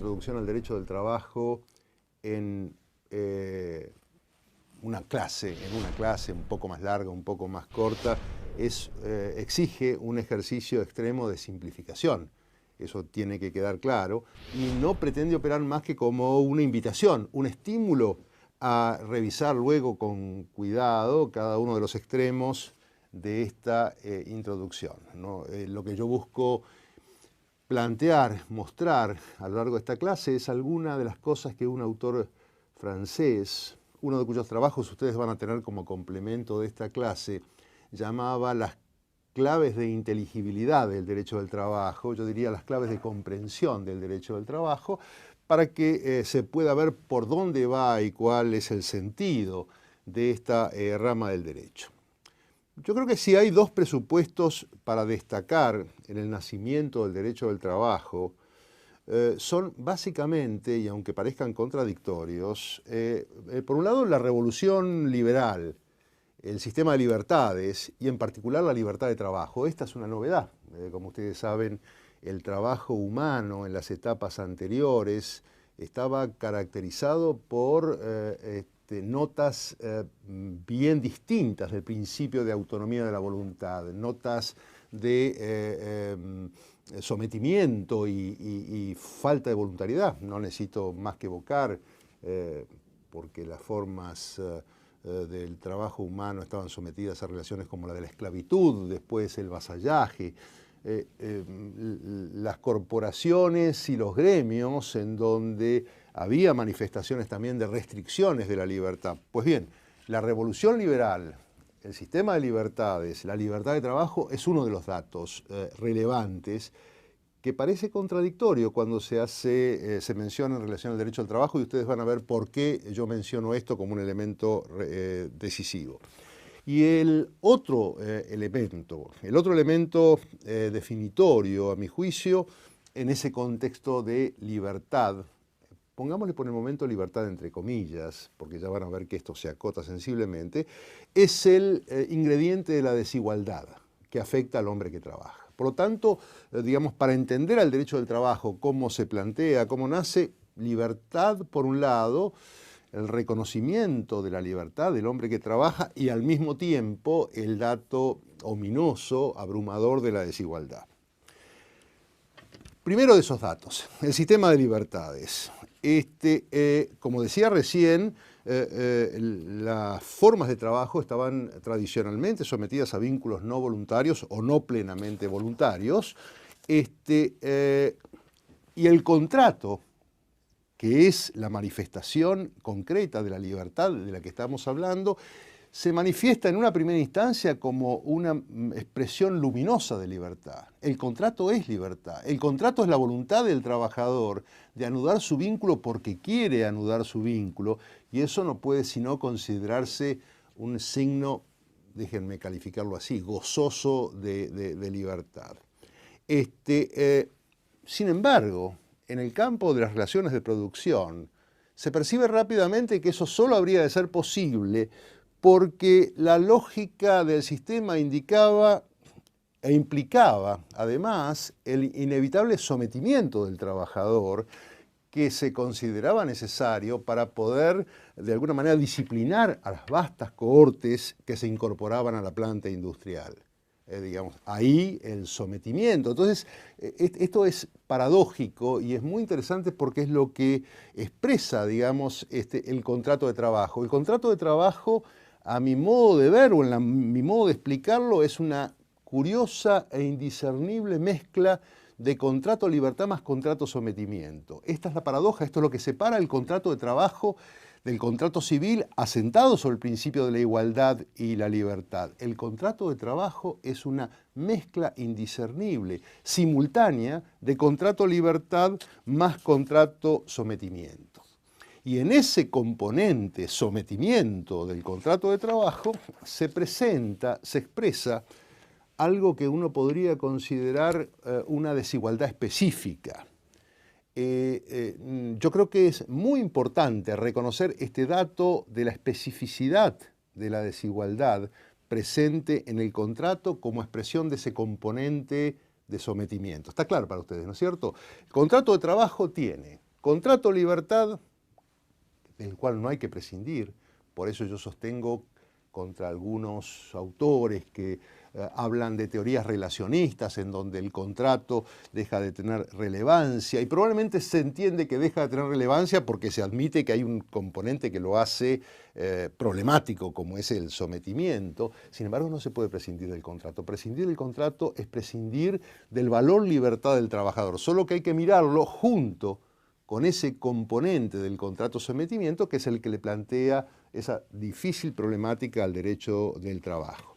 introducción al derecho del trabajo en una clase un poco más larga, un poco más corta, exige un ejercicio extremo de simplificación. Eso tiene que quedar claro, y no pretende operar más que como una invitación, un estímulo a revisar luego con cuidado cada uno de los extremos de esta introducción, ¿no? Lo que yo busco plantear, mostrar a lo largo de esta clase es alguna de las cosas que un autor francés, uno de cuyos trabajos ustedes van a tener como complemento de esta clase, llamaba las claves de inteligibilidad del derecho del trabajo, yo diría las claves de comprensión del derecho del trabajo, para que se pueda ver por dónde va y cuál es el sentido de esta rama del derecho. Yo creo que si hay dos presupuestos para destacar en el nacimiento del derecho del trabajo, son básicamente, y aunque parezcan contradictorios, por un lado la revolución liberal, el sistema de libertades y en particular la libertad de trabajo. Esta es una novedad. Como ustedes saben, el trabajo humano en las etapas anteriores estaba caracterizado por notas bien distintas del principio de autonomía de la voluntad, notas de sometimiento y falta de voluntariedad. No necesito más que evocar, porque las formas del trabajo humano estaban sometidas a relaciones como la de la esclavitud, después el vasallaje, las corporaciones y los gremios en donde había manifestaciones también de restricciones de la libertad. Pues bien, la revolución liberal, el sistema de libertades, la libertad de trabajo es uno de los datos relevantes que parece contradictorio cuando se menciona en relación al derecho al trabajo, y ustedes van a ver por qué yo menciono esto como un elemento decisivo. Y el otro elemento definitorio, a mi juicio, en ese contexto de libertad, pongámosle por el momento libertad entre comillas, porque ya van a ver que esto se acota sensiblemente, es el ingrediente de la desigualdad que afecta al hombre que trabaja. Por lo tanto, digamos, para entender al derecho del trabajo, cómo se plantea, cómo nace, libertad por un lado, el reconocimiento de la libertad del hombre que trabaja y al mismo tiempo el dato ominoso, abrumador de la desigualdad. Primero de esos datos, el sistema de libertades. Como decía recién, las formas de trabajo estaban tradicionalmente sometidas a vínculos no voluntarios o no plenamente voluntarios, y el contrato, que es la manifestación concreta de la libertad de la que estamos hablando, se manifiesta en una primera instancia como una expresión luminosa de libertad. El contrato es libertad. El contrato es la voluntad del trabajador de anudar su vínculo porque quiere anudar su vínculo, y eso no puede sino considerarse un signo, déjenme calificarlo así, gozoso de libertad. Sin embargo, en el campo de las relaciones de producción, se percibe rápidamente que eso solo habría de ser posible porque la lógica del sistema indicaba e implicaba, además, el inevitable sometimiento del trabajador que se consideraba necesario para poder, de alguna manera, disciplinar a las vastas cohortes que se incorporaban a la planta industrial. Digamos, ahí el sometimiento. Entonces, esto es paradójico y es muy interesante porque es lo que expresa, digamos, el contrato de trabajo. El contrato de trabajo, a mi modo de ver o mi modo de explicarlo, es una curiosa e indiscernible mezcla de contrato libertad más contrato sometimiento. Esta es la paradoja, esto es lo que separa el contrato de trabajo del contrato civil asentado sobre el principio de la igualdad y la libertad. El contrato de trabajo es una mezcla indiscernible, simultánea, de contrato libertad más contrato sometimiento. Y en ese componente sometimiento del contrato de trabajo se presenta, se expresa algo que uno podría considerar una desigualdad específica. Yo creo que es muy importante reconocer este dato de la especificidad de la desigualdad presente en el contrato como expresión de ese componente de sometimiento. Está claro para ustedes, ¿no es cierto? El contrato de trabajo tiene contrato libertad, del cual no hay que prescindir, por eso yo sostengo contra algunos autores que hablan de teorías relacionistas en donde el contrato deja de tener relevancia, y probablemente se entiende que deja de tener relevancia porque se admite que hay un componente que lo hace problemático, como es el sometimiento. Sin embargo, no se puede prescindir del contrato. Prescindir del contrato es prescindir del valor libertad del trabajador, solo que hay que mirarlo junto con ese componente del contrato sometimiento que es el que le plantea esa difícil problemática al derecho del trabajo.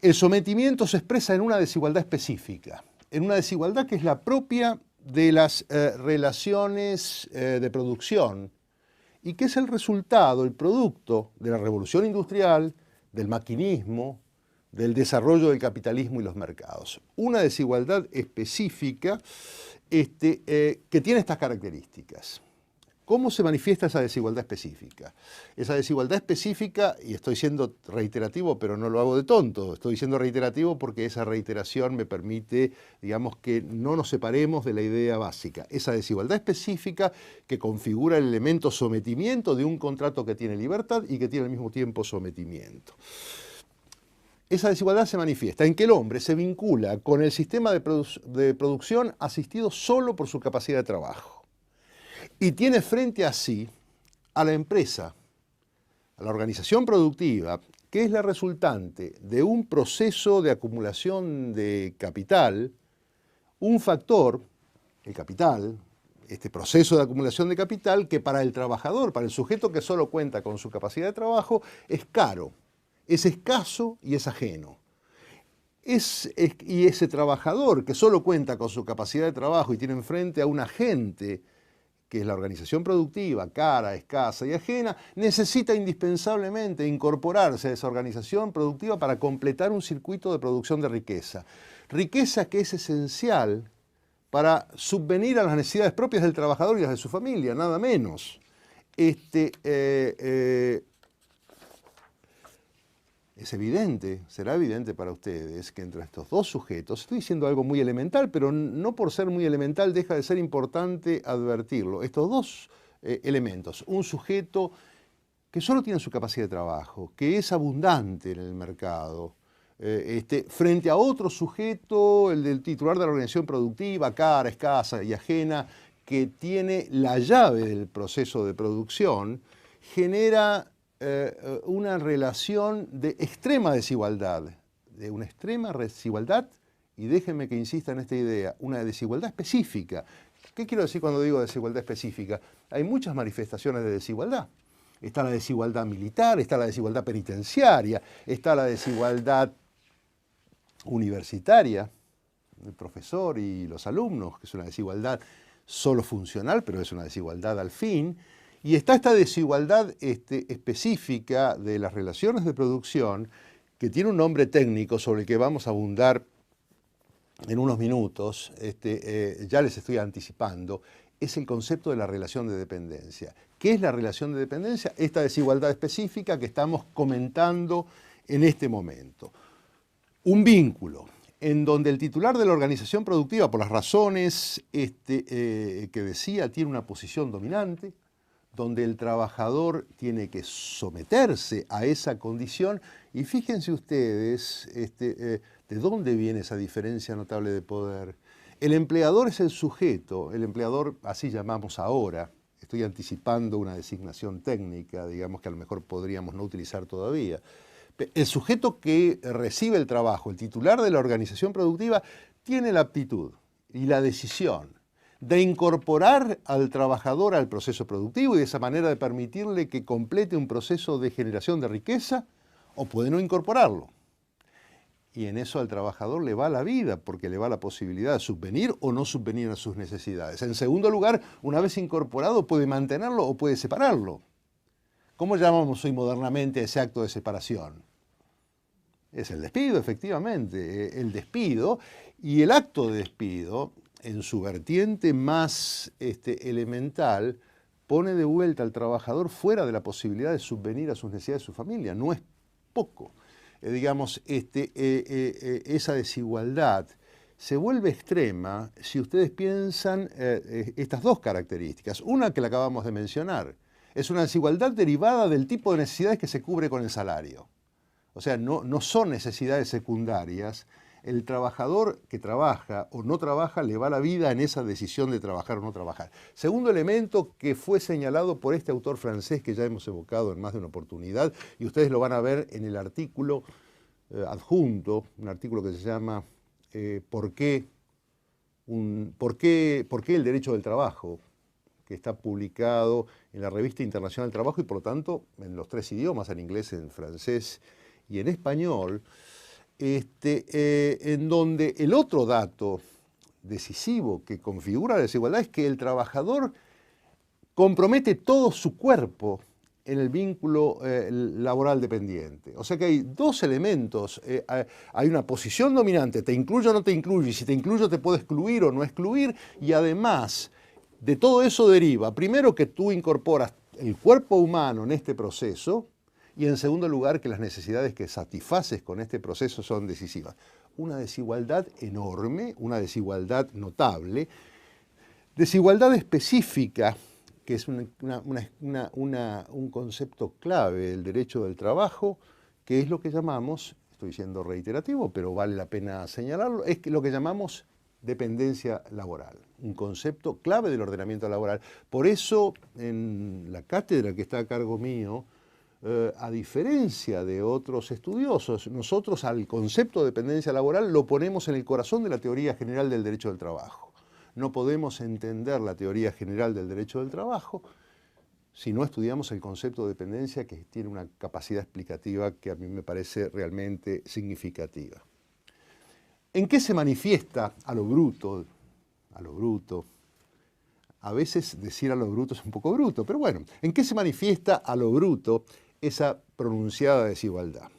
El sometimiento se expresa en una desigualdad específica, en una desigualdad que es la propia de las relaciones de producción y que es el resultado, el producto de la revolución industrial, del maquinismo, del desarrollo del capitalismo y los mercados. Una desigualdad específica que tiene estas características. ¿Cómo se manifiesta esa desigualdad específica? Esa desigualdad específica, y estoy siendo reiterativo, pero no lo hago de tonto, estoy siendo reiterativo porque esa reiteración me permite, digamos, que no nos separemos de la idea básica. Esa desigualdad específica que configura el elemento sometimiento de un contrato que tiene libertad y que tiene al mismo tiempo sometimiento. Esa desigualdad se manifiesta en que el hombre se vincula con el sistema de producción asistido solo por su capacidad de trabajo. Y tiene frente a sí a la empresa, a la organización productiva, que es la resultante de un proceso de acumulación de capital, un factor, el capital, este proceso de acumulación de capital, que para el trabajador, para el sujeto que solo cuenta con su capacidad de trabajo, es caro, es escaso y es ajeno. Y ese trabajador que solo cuenta con su capacidad de trabajo y tiene enfrente a un agente, que es la organización productiva, cara, escasa y ajena, necesita indispensablemente incorporarse a esa organización productiva para completar un circuito de producción de riqueza. Riqueza que es esencial para subvenir a las necesidades propias del trabajador y las de su familia, nada menos. Es evidente, será evidente para ustedes que entre estos dos sujetos, estoy diciendo algo muy elemental, pero no por ser muy elemental deja de ser importante advertirlo. Estos dos elementos, un sujeto que solo tiene su capacidad de trabajo, que es abundante en el mercado, frente a otro sujeto, el del titular de la organización productiva, cara, escasa y ajena, que tiene la llave del proceso de producción, genera una relación de extrema desigualdad, y déjenme que insista en esta idea, una desigualdad específica. ¿Qué quiero decir cuando digo desigualdad específica? Hay muchas manifestaciones de desigualdad. Está la desigualdad militar, está la desigualdad penitenciaria, está la desigualdad universitaria, el profesor y los alumnos, que es una desigualdad solo funcional, pero es una desigualdad al fin. Y está esta desigualdad específica de las relaciones de producción, que tiene un nombre técnico sobre el que vamos a abundar en unos minutos, ya les estoy anticipando, es el concepto de la relación de dependencia. ¿Qué es la relación de dependencia? Esta desigualdad específica que estamos comentando en este momento. Un vínculo en donde el titular de la organización productiva, por las razones que decía, tiene una posición dominante, donde el trabajador tiene que someterse a esa condición. Y fíjense ustedes de dónde viene esa diferencia notable de poder. El empleador es el sujeto, el empleador así llamamos ahora, estoy anticipando una designación técnica, digamos que a lo mejor podríamos no utilizar todavía. El sujeto que recibe el trabajo, el titular de la organización productiva, tiene la aptitud y la decisión de incorporar al trabajador al proceso productivo y de esa manera de permitirle que complete un proceso de generación de riqueza, o puede no incorporarlo. Y en eso al trabajador le va la vida, porque le va la posibilidad de subvenir o no subvenir a sus necesidades. En segundo lugar, una vez incorporado, puede mantenerlo o puede separarlo. ¿Cómo llamamos hoy modernamente ese acto de separación? Es el despido, efectivamente, el despido. Y el acto de despido, en su vertiente más elemental, pone de vuelta al trabajador fuera de la posibilidad de subvenir a sus necesidades de su familia. No es poco. Digamos, esa desigualdad se vuelve extrema si ustedes piensan estas dos características. Una que la acabamos de mencionar, es una desigualdad derivada del tipo de necesidades que se cubre con el salario. O sea, no son necesidades secundarias. El trabajador que trabaja o no trabaja le va la vida en esa decisión de trabajar o no trabajar. Segundo elemento que fue señalado por este autor francés que ya hemos evocado en más de una oportunidad, y ustedes lo van a ver en el artículo adjunto, un artículo que se llama ¿por qué el derecho del trabajo?, que está publicado en la Revista Internacional del Trabajo y por lo tanto en los 3 idiomas, en inglés, en francés y en español, en donde el otro dato decisivo que configura la desigualdad es que el trabajador compromete todo su cuerpo en el vínculo laboral dependiente. O sea que hay dos elementos. Hay una posición dominante, te incluyo o no te incluyo, y si te incluyo te puedo excluir o no excluir, y además de todo eso deriva, primero, que tú incorporas el cuerpo humano en este proceso, y en segundo lugar, que las necesidades que satisfaces con este proceso son decisivas. Una desigualdad enorme, una desigualdad notable, desigualdad específica, que es un concepto clave del derecho del trabajo, que es lo que llamamos, estoy siendo reiterativo, pero vale la pena señalarlo, es lo que llamamos dependencia laboral, un concepto clave del ordenamiento laboral. Por eso, en la cátedra que está a cargo mío, a diferencia de otros estudiosos, nosotros al concepto de dependencia laboral lo ponemos en el corazón de la teoría general del derecho del trabajo. No podemos entender la teoría general del derecho del trabajo si no estudiamos el concepto de dependencia, que tiene una capacidad explicativa que a mí me parece realmente significativa. ¿En qué se manifiesta a lo bruto? A lo bruto. A veces decir a lo bruto es un poco bruto, pero bueno, ¿en qué se manifiesta a lo bruto esa pronunciada desigualdad?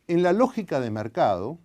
En la lógica de mercado,